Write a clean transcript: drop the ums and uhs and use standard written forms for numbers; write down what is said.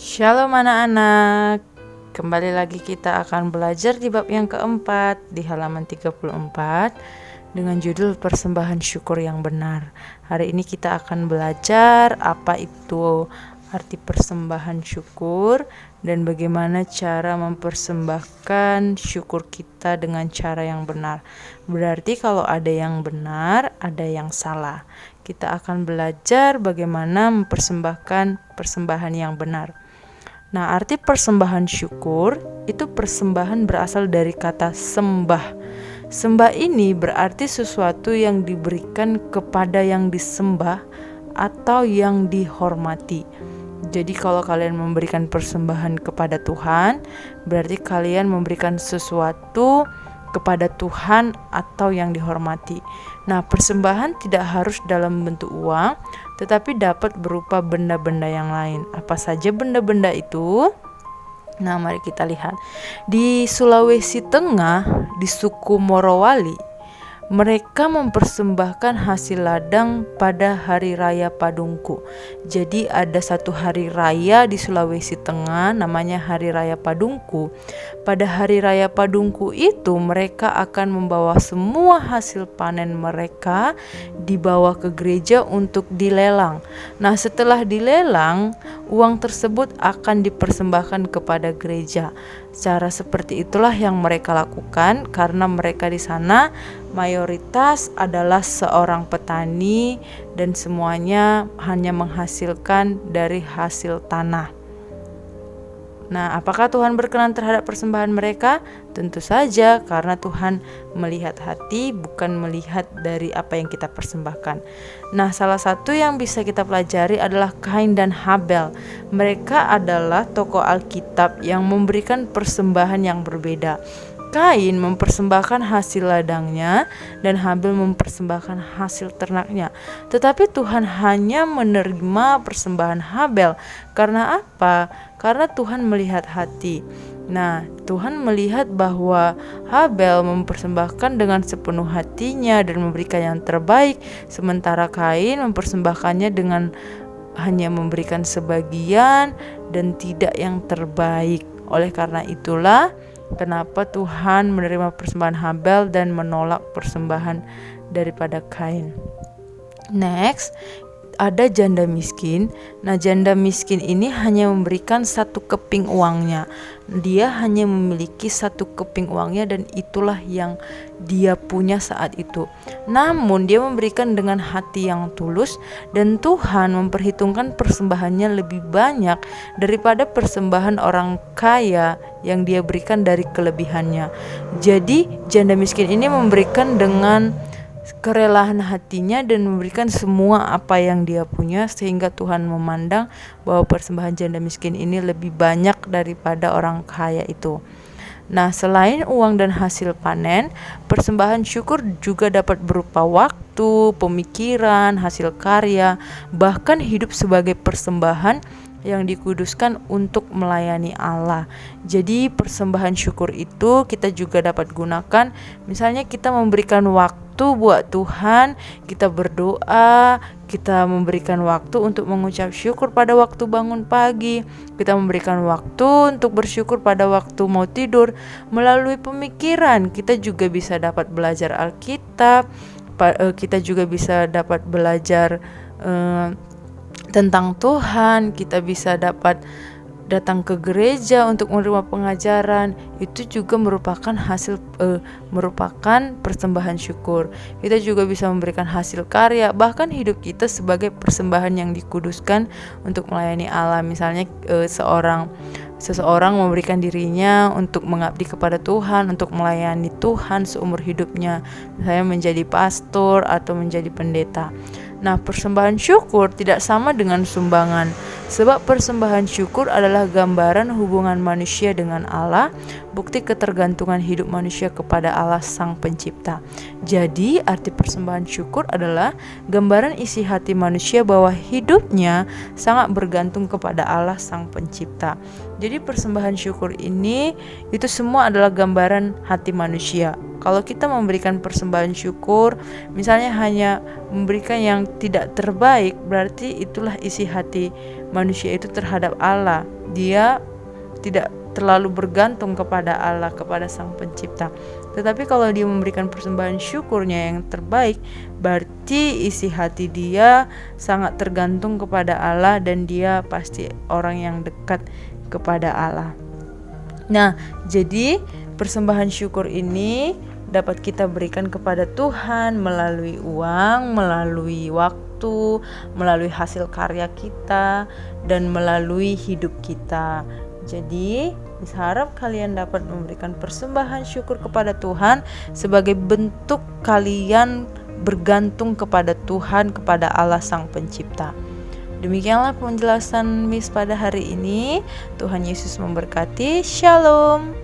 Shalom anak-anak, kembali lagi kita akan belajar di bab yang keempat di halaman 34 dengan judul persembahan syukur yang benar. Hari ini kita akan belajar apa itu arti persembahan syukur dan bagaimana cara mempersembahkan syukur kita dengan cara yang benar. Berarti kalau ada yang benar, ada yang salah. Kita akan belajar bagaimana mempersembahkan persembahan yang benar. Nah, arti persembahan syukur itu persembahan berasal dari kata sembah. Sembah ini berarti sesuatu yang diberikan kepada yang disembah atau yang dihormati. Jadi kalau kalian memberikan persembahan kepada Tuhan, berarti kalian memberikan sesuatu kepada Tuhan atau yang dihormati. Nah, persembahan tidak harus dalam bentuk uang, tetapi dapat berupa benda-benda yang lain. Apa saja benda-benda itu? Nah, mari kita lihat. Di Sulawesi Tengah, di suku Morowali, mereka mempersembahkan hasil ladang pada hari raya Padungku. Jadi ada satu hari raya di Sulawesi Tengah namanya hari raya Padungku. Pada hari raya Padungku itu mereka akan membawa semua hasil panen mereka dibawa ke gereja untuk dilelang. Nah, setelah dilelang, uang tersebut akan dipersembahkan kepada gereja. Cara seperti itulah yang mereka lakukan karena mereka di sana mayoritas adalah seorang petani dan semuanya hanya menghasilkan dari hasil tanah. Nah, apakah Tuhan berkenan terhadap persembahan mereka? Tentu saja, karena Tuhan melihat hati, bukan melihat dari apa yang kita persembahkan. Nah, salah satu yang bisa kita pelajari adalah Kain dan Habel. Mereka adalah tokoh Alkitab yang memberikan persembahan yang berbeda. Kain mempersembahkan hasil ladangnya dan Habel mempersembahkan hasil ternaknya. Tetapi Tuhan hanya menerima persembahan Habel. Karena apa? Karena Tuhan melihat hati. Nah, Tuhan melihat bahwa Habel mempersembahkan dengan sepenuh hatinya dan memberikan yang terbaik, sementara Kain mempersembahkannya dengan hanya memberikan sebagian dan tidak yang terbaik. Oleh karena itulah kenapa Tuhan menerima persembahan Habel dan menolak persembahan daripada Kain. Next, ada janda miskin. Nah, janda miskin ini hanya memberikan 1 keping uangnya. Dia hanya memiliki 1 keping uangnya dan itulah yang dia punya saat itu. Namun dia memberikan dengan hati yang tulus dan Tuhan memperhitungkan persembahannya lebih banyak daripada persembahan orang kaya yang dia berikan dari kelebihannya. Jadi janda miskin ini memberikan dengan kerelaan hatinya dan memberikan semua apa yang dia punya, sehingga Tuhan memandang bahwa persembahan janda miskin ini lebih banyak daripada orang kaya itu. Nah, selain uang dan hasil panen, persembahan syukur juga dapat berupa waktu, pemikiran, hasil karya, bahkan hidup sebagai persembahan yang dikuduskan untuk melayani Allah. Jadi persembahan syukur itu kita juga dapat gunakan, misalnya kita memberikan waktu buat Tuhan, kita berdoa, kita memberikan waktu untuk mengucap syukur pada waktu bangun pagi, kita memberikan waktu untuk bersyukur pada waktu mau tidur. Melalui pemikiran kita juga bisa dapat belajar Alkitab, kita juga bisa dapat belajar tentang Tuhan, kita bisa dapat datang ke gereja untuk menerima pengajaran. Itu juga merupakan merupakan persembahan syukur. Kita juga bisa memberikan hasil karya, bahkan hidup kita sebagai persembahan yang dikuduskan untuk melayani Allah. Misalnya seseorang memberikan dirinya untuk mengabdi kepada Tuhan, untuk melayani Tuhan seumur hidupnya, misalnya menjadi pastor atau menjadi pendeta. Nah, persembahan syukur tidak sama dengan sumbangan, sebab persembahan syukur adalah gambaran hubungan manusia dengan Allah, bukti ketergantungan hidup manusia kepada Allah Sang Pencipta. Jadi arti persembahan syukur adalah gambaran isi hati manusia bahwa hidupnya sangat bergantung kepada Allah Sang Pencipta. Jadi persembahan syukur ini itu semua adalah gambaran hati manusia. Kalau kita memberikan persembahan syukur, misalnya hanya memberikan yang tidak terbaik, berarti itulah isi hati manusia itu terhadap Allah. Dia tidak terlalu bergantung kepada Allah, kepada Sang Pencipta. Tetapi kalau dia memberikan persembahan syukurnya yang terbaik, berarti isi hati dia sangat tergantung kepada Allah dan dia pasti orang yang dekat kepada Allah. Nah, jadi persembahan syukur ini dapat kita berikan kepada Tuhan melalui uang, melalui waktu, melalui hasil karya kita, dan melalui hidup kita. Jadi, Miss harap kalian dapat memberikan persembahan syukur kepada Tuhan sebagai bentuk kalian bergantung kepada Tuhan, kepada Allah Sang Pencipta. Demikianlah penjelasan Miss pada hari ini. Tuhan Yesus memberkati. Shalom.